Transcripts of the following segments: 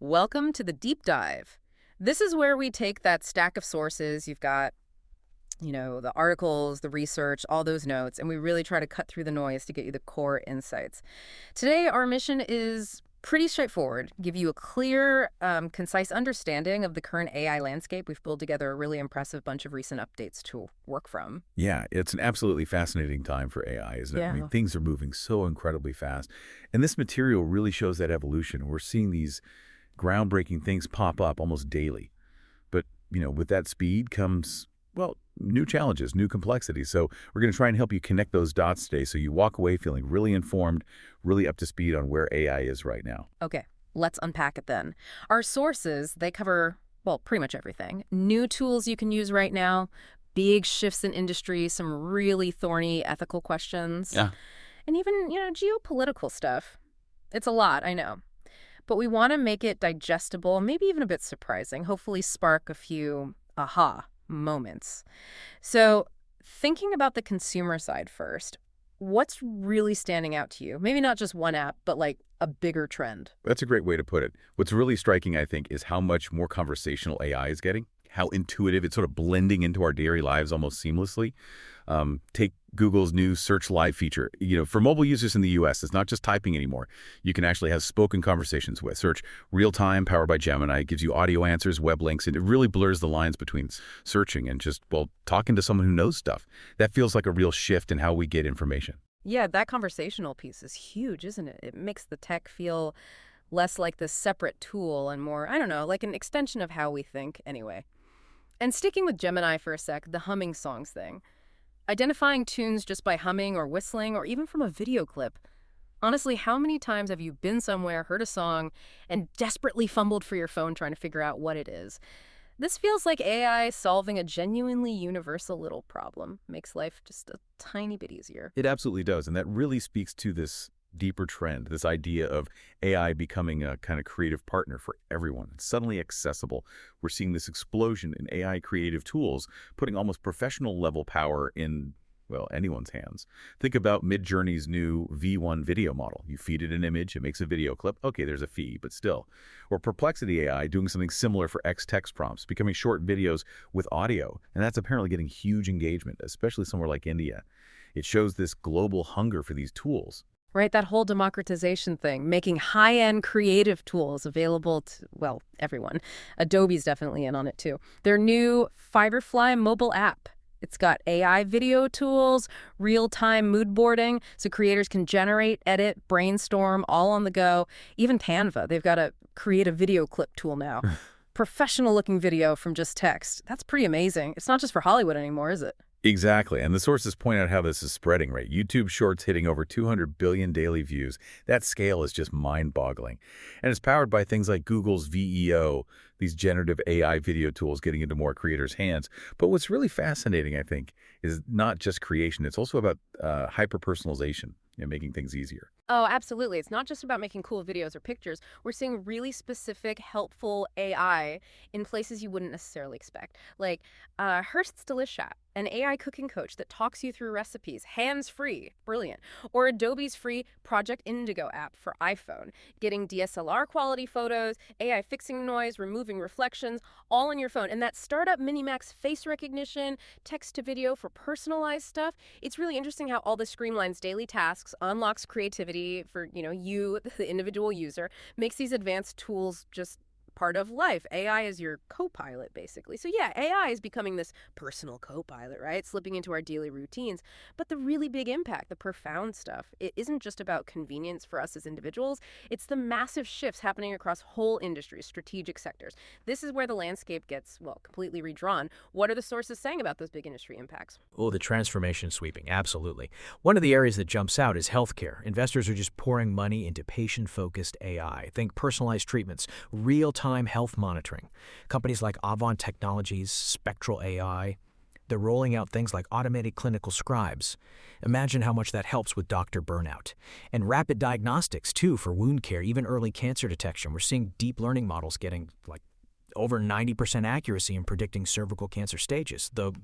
Welcome to the deep dive. This is where we take that stack of sources. You've got, the articles, the research, all those notes, and we really try to cut through the noise to get you the core insights. Today, our mission is pretty straightforward. Give you a clear, concise understanding of the current AI landscape. We've pulled together a really impressive bunch of recent updates to work from. Yeah, it's an absolutely fascinating time for AI, isn't it? Yeah. I mean, things are moving so incredibly fast. And this material really shows that evolution. We're seeing these groundbreaking things pop up almost daily. But, with that speed comes, new challenges, new complexities. So we're going to try and help you connect those dots today so you walk away feeling really informed, really up to speed on where AI is right now. Okay, let's unpack it then. Our sources, they cover, pretty much everything. New tools you can use right now, big shifts in industry, some really thorny ethical questions. Yeah. And even, geopolitical stuff. It's a lot, I know. But we want to make it digestible, maybe even a bit surprising, hopefully spark a few aha moments. So thinking about the consumer side first, what's really standing out to you? Maybe not just one app, but like a bigger trend. That's a great way to put it. What's really striking, I think, is how much more conversational AI is getting, how intuitive it's sort of blending into our daily lives almost seamlessly. Take Google's new Search Live feature. For mobile users in the US, it's not just typing anymore. You can actually have spoken conversations with Search real-time, powered by Gemini. It gives you audio answers, web links, and it really blurs the lines between searching and just, talking to someone who knows stuff. That feels like a real shift in how we get information. Yeah, that conversational piece is huge, isn't it? It makes the tech feel less like this separate tool and more, I don't know, like an extension of how we think anyway. And sticking with Gemini for a sec, the humming songs thing. Identifying tunes just by humming or whistling or even from a video clip. Honestly, how many times have you been somewhere, heard a song, and desperately fumbled for your phone trying to figure out what it is? This feels like AI solving a genuinely universal little problem. Makes life just a tiny bit easier. It absolutely does, and that really speaks to this deeper trend, this idea of AI becoming a kind of creative partner for everyone. It's suddenly accessible. We're seeing this explosion in AI creative tools, putting almost professional level power in, anyone's hands. Think about Midjourney's new V1 video model. You feed it an image, it makes a video clip. Okay, there's a fee, but still. Or Perplexity AI doing something similar for X text prompts, becoming short videos with audio. And that's apparently getting huge engagement, especially somewhere like India. It shows this global hunger for these tools. Right, that whole democratization thing, making high-end creative tools available to, everyone. Adobe's definitely in on it too. Their new Firefly mobile app. It's got AI video tools, real-time mood boarding, so creators can generate, edit, brainstorm, all on the go. Even Canva, they've got a create a video clip tool now. Professional-looking video from just text. That's pretty amazing. It's not just for Hollywood anymore, is it? Exactly. And the sources point out how this is spreading, right? YouTube Shorts hitting over 200 billion daily views. That scale is just mind-boggling. And it's powered by things like Google's VEO, these generative AI video tools getting into more creators' hands. But what's really fascinating, I think, is not just creation. It's also about hyper-personalization and making things easier. Oh, absolutely. It's not just about making cool videos or pictures. We're seeing really specific, helpful AI in places you wouldn't necessarily expect. Like Hearst's Delish app, an AI cooking coach that talks you through recipes, hands-free, brilliant. Or Adobe's free Project Indigo app for iPhone, getting DSLR quality photos, AI fixing noise, removing reflections, all on your phone. And that startup Minimax face recognition, text-to-video for personalized stuff. It's really interesting how all this streamlines daily tasks, unlocks creativity for, you, the individual user, makes these advanced tools just part of life. AI is your co-pilot, basically. So yeah, AI is becoming this personal co-pilot, right? Slipping into our daily routines. But the really big impact, the profound stuff, it isn't just about convenience for us as individuals. It's the massive shifts happening across whole industries, strategic sectors. This is where the landscape gets, completely redrawn. What are the sources saying about those big industry impacts? Oh, the transformation sweeping, absolutely. One of the areas that jumps out is healthcare. Investors are just pouring money into patient-focused AI. Think personalized treatments, real-time health monitoring. Companies like Avant Technologies, Spectral AI, they're rolling out things like automated clinical scribes. Imagine how much that helps with doctor burnout. And rapid diagnostics, too, for wound care, even early cancer detection. We're seeing deep learning models getting, over 90% accuracy in predicting cervical cancer stages, though,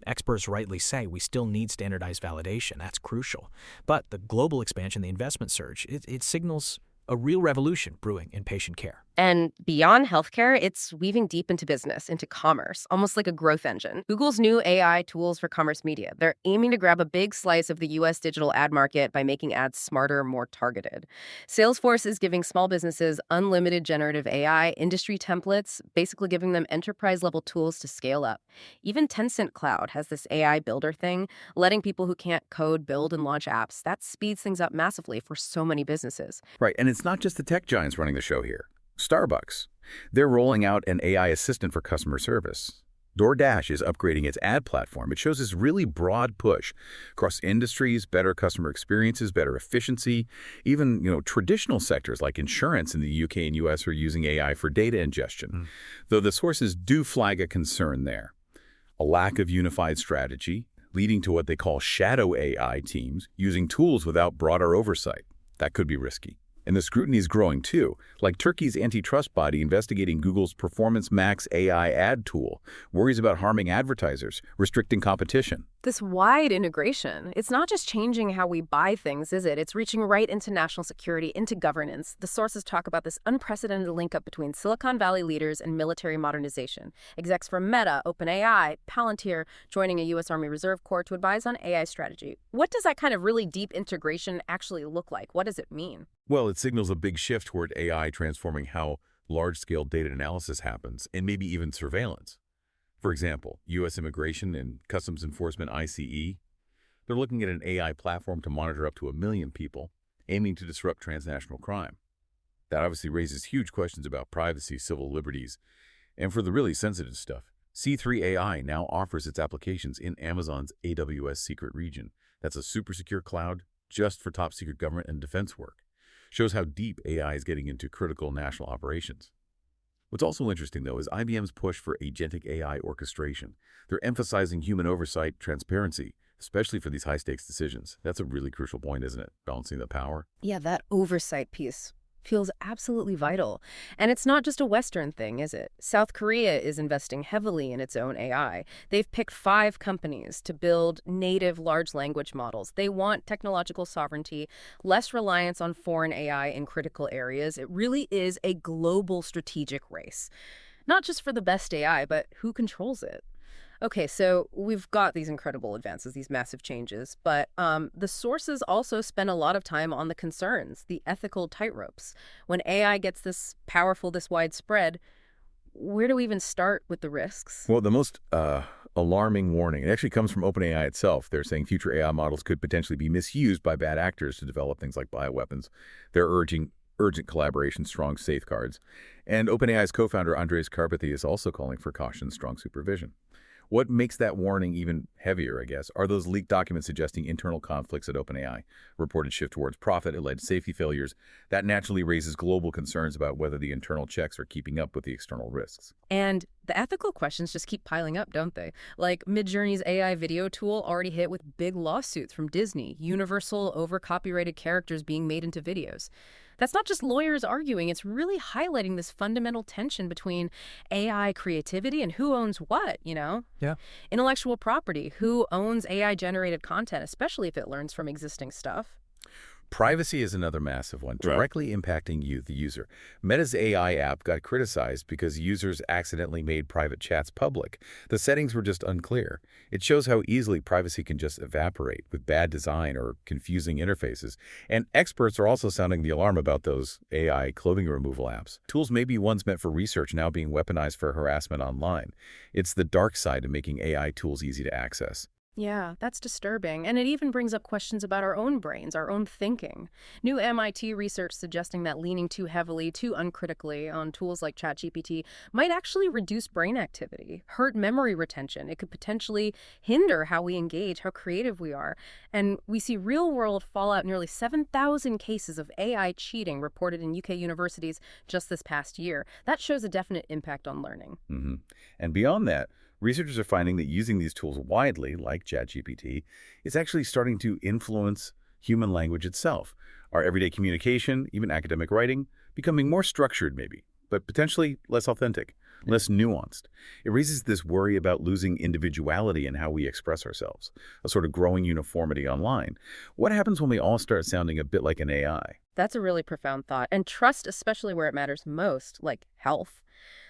experts rightly say we still need standardized validation. That's crucial. But the global expansion, the investment surge, it signals a real revolution brewing in patient care. And beyond healthcare, it's weaving deep into business, into commerce, almost like a growth engine. Google's new AI tools for commerce media. They're aiming to grab a big slice of the US digital ad market by making ads smarter, more targeted. Salesforce is giving small businesses unlimited generative AI industry templates, basically giving them enterprise-level tools to scale up. Even Tencent Cloud has this AI builder thing, letting people who can't code build and launch apps. That speeds things up massively for so many businesses. Right, and it's not just the tech giants running the show here. Starbucks. They're rolling out an AI assistant for customer service. DoorDash is upgrading its ad platform. It shows this really broad push across industries, better customer experiences, better efficiency. Even, traditional sectors like insurance in the UK and US are using AI for data ingestion. Though the sources do flag a concern there. A lack of unified strategy, leading to what they call shadow AI teams using tools without broader oversight. That could be risky. And the scrutiny is growing too, like Turkey's antitrust body investigating Google's Performance Max AI ad tool, worries about harming advertisers, restricting competition. This wide integration, it's not just changing how we buy things, is it? It's reaching right into national security, into governance. The sources talk about this unprecedented link-up between Silicon Valley leaders and military modernization. Execs from Meta, OpenAI, Palantir joining a U.S. Army Reserve Corps to advise on AI strategy. What does that kind of really deep integration actually look like? What does it mean? Well, it signals a big shift toward AI transforming how large-scale data analysis happens, and maybe even surveillance. For example, U.S. Immigration and Customs Enforcement ICE, they're looking at an AI platform to monitor up to 1 million people, aiming to disrupt transnational crime. That obviously raises huge questions about privacy, civil liberties, and for the really sensitive stuff, C3 AI now offers its applications in Amazon's AWS secret region. That's a super secure cloud just for top secret government and defense work. Shows how deep AI is getting into critical national operations. What's also interesting, though, is IBM's push for agentic AI orchestration. They're emphasizing human oversight, transparency, especially for these high-stakes decisions. That's a really crucial point, isn't it? Balancing the power. Yeah, that oversight piece feels absolutely vital. And it's not just a Western thing, is it? South Korea is investing heavily in its own AI. They've picked 5 companies to build native large language models. They want technological sovereignty, less reliance on foreign AI in critical areas. It really is a global strategic race. Not just for the best AI, but who controls it? Okay, so we've got these incredible advances, these massive changes, but the sources also spend a lot of time on the concerns, the ethical tightropes. When AI gets this powerful, this widespread, where do we even start with the risks? Well, the most alarming warning, it actually comes from OpenAI itself. They're saying future AI models could potentially be misused by bad actors to develop things like bioweapons. They're urging urgent collaboration, strong safeguards. And OpenAI's co-founder Andres Carpathy is also calling for caution, strong supervision. What makes that warning even heavier, I guess, are those leaked documents suggesting internal conflicts at OpenAI. Reported shift towards profit, alleged safety failures. That naturally raises global concerns about whether the internal checks are keeping up with the external risks. And the ethical questions just keep piling up, don't they? Like Midjourney's AI video tool already hit with big lawsuits from Disney, Universal over copyrighted characters being made into videos. That's not just lawyers arguing, it's really highlighting this fundamental tension between AI creativity and who owns what, you know? Yeah. Intellectual property, who owns AI-generated content, especially if it learns from existing stuff. Privacy is another massive one, directly impacting you, the user. Meta's AI app got criticized because users accidentally made private chats public. The settings were just unclear. It shows how easily privacy can just evaporate with bad design or confusing interfaces. And experts are also sounding the alarm about those AI clothing removal apps. Tools may be ones meant for research now being weaponized for harassment online. It's the dark side of making AI tools easy to access. Yeah, that's disturbing. And it even brings up questions about our own brains, our own thinking. New MIT research suggesting that leaning too heavily, too uncritically on tools like ChatGPT might actually reduce brain activity, hurt memory retention. It could potentially hinder how we engage, how creative we are. And we see real-world fallout, nearly 7,000 cases of AI cheating reported in UK universities just this past year. That shows a definite impact on learning. And beyond that, researchers are finding that using these tools widely, like ChatGPT, is actually starting to influence human language itself. Our everyday communication, even academic writing, becoming more structured maybe, but potentially less authentic. less nuanced. It raises this worry about losing individuality in how we express ourselves, a sort of growing uniformity online. What happens when we all start sounding a bit like an AI? That's a really profound thought. And trust, especially where it matters most, like health.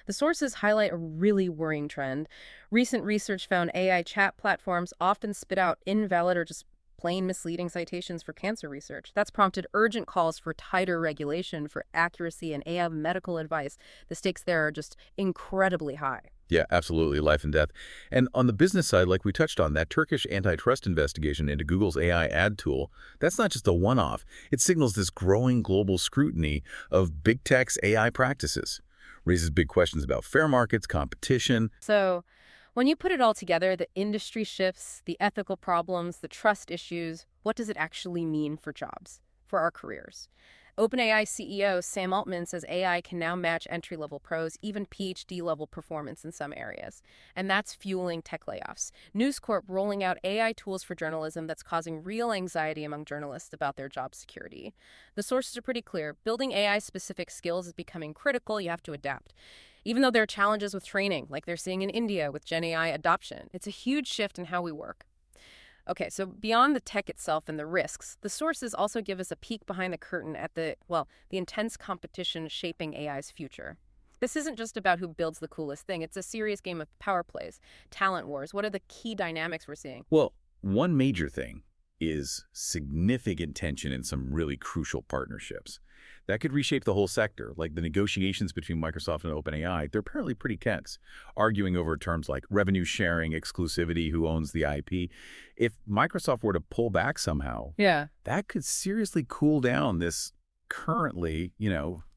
The sources highlight a really worrying trend. Recent research found AI chat platforms often spit out invalid or just plain misleading citations for cancer research. That's prompted urgent calls for tighter regulation for accuracy and AI medical advice. The stakes there are just incredibly high. Yeah, absolutely, life and death. And on the business side, like we touched on, that Turkish antitrust investigation into Google's AI ad tool, that's not just a one-off. It signals this growing global scrutiny of big tech's AI practices. Raises big questions about fair markets, competition. So, when you put it all together, the industry shifts, the ethical problems, the trust issues, what does it actually mean for jobs, for our careers? OpenAI CEO Sam Altman says AI can now match entry-level pros, even PhD-level performance in some areas. And that's fueling tech layoffs. News Corp rolling out AI tools for journalism that's causing real anxiety among journalists about their job security. The sources are pretty clear. Building AI-specific skills is becoming critical. You have to adapt. Even though there are challenges with training, like they're seeing in India with Gen AI adoption, it's a huge shift in how we work. Okay, so beyond the tech itself and the risks, the sources also give us a peek behind the curtain at the intense competition shaping AI's future. This isn't just about who builds the coolest thing. It's a serious game of power plays, talent wars. What are the key dynamics we're seeing? Well, one major thing is significant tension in some really crucial partnerships. That could reshape the whole sector, like the negotiations between Microsoft and OpenAI. They're apparently pretty tense, arguing over terms like revenue sharing, exclusivity, who owns the IP. If Microsoft were to pull back somehow, Yeah. that could seriously cool down this currently,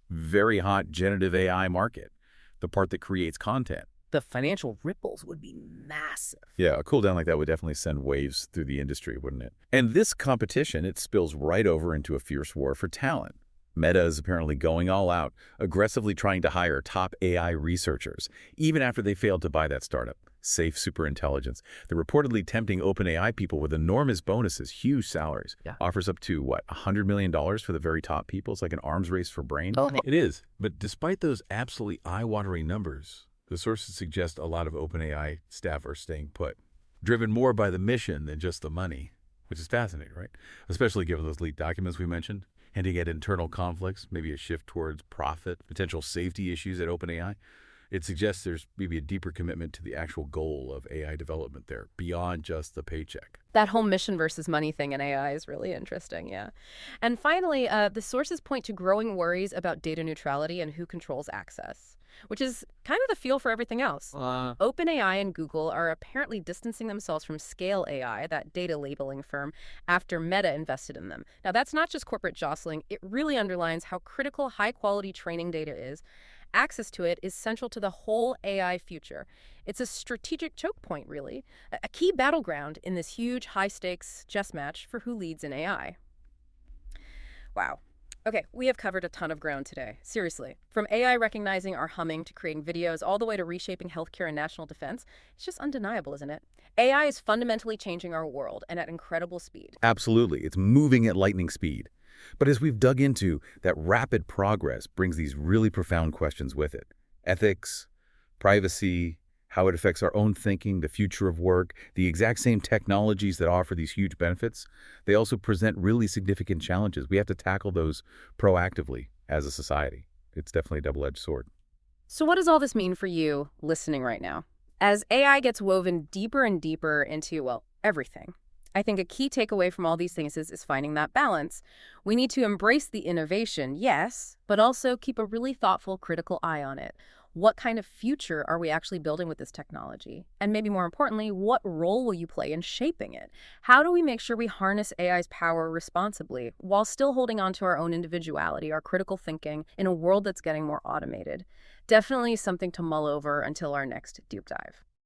very hot generative AI market, the part that creates content. The financial ripples would be massive. Yeah, a cool down like that would definitely send waves through the industry, wouldn't it? And this competition, it spills right over into a fierce war for talent. Meta is apparently going all out, aggressively trying to hire top AI researchers, even after they failed to buy that startup, Safe Superintelligence. They're reportedly tempting OpenAI people with enormous bonuses, huge salaries. Yeah. Offers up to, $100 million for the very top people? It's like an arms race for brain. Oh, It is, but despite those absolutely eye-watering numbers, the sources suggest a lot of OpenAI staff are staying put, driven more by the mission than just the money, which is fascinating, right? Especially given those leaked documents we mentioned, hinting at internal conflicts, maybe a shift towards profit, potential safety issues at OpenAI. It suggests there's maybe a deeper commitment to the actual goal of AI development there, beyond just the paycheck. that whole mission versus money thing in AI is really interesting, yeah. And finally, the sources point to growing worries about data neutrality and who controls access, which is kind of the feel for everything else. OpenAI and Google are apparently distancing themselves from Scale AI, that data labeling firm, after Meta invested in them. Now, that's not just corporate jostling. It really underlines how critical high-quality training data is. Access to it is central to the whole AI future. It's a strategic choke point, really, a key battleground in this huge, high-stakes chess match for who leads in AI. Wow. Okay, we have covered a ton of ground today. Seriously. From AI recognizing our humming to creating videos, all the way to reshaping healthcare and national defense, it's just undeniable, isn't it? AI is fundamentally changing our world, and at incredible speed. Absolutely. It's moving at lightning speed. But as we've dug into, that rapid progress brings these really profound questions with it. Ethics, privacy, how it affects our own thinking, the future of work, the exact same technologies that offer these huge benefits. They also present really significant challenges. We have to tackle those proactively as a society. It's definitely a double-edged sword. So what does all this mean for you listening right now? As AI gets woven deeper and deeper into, well, everything, I think a key takeaway from all these things is finding that balance. We need to embrace the innovation, yes, but also keep a really thoughtful, critical eye on it. What kind of future are we actually building with this technology? And maybe more importantly, what role will you play in shaping it? How do we make sure we harness AI's power responsibly while still holding on to our own individuality, our critical thinking in a world that's getting more automated? Definitely something to mull over until our next deep dive.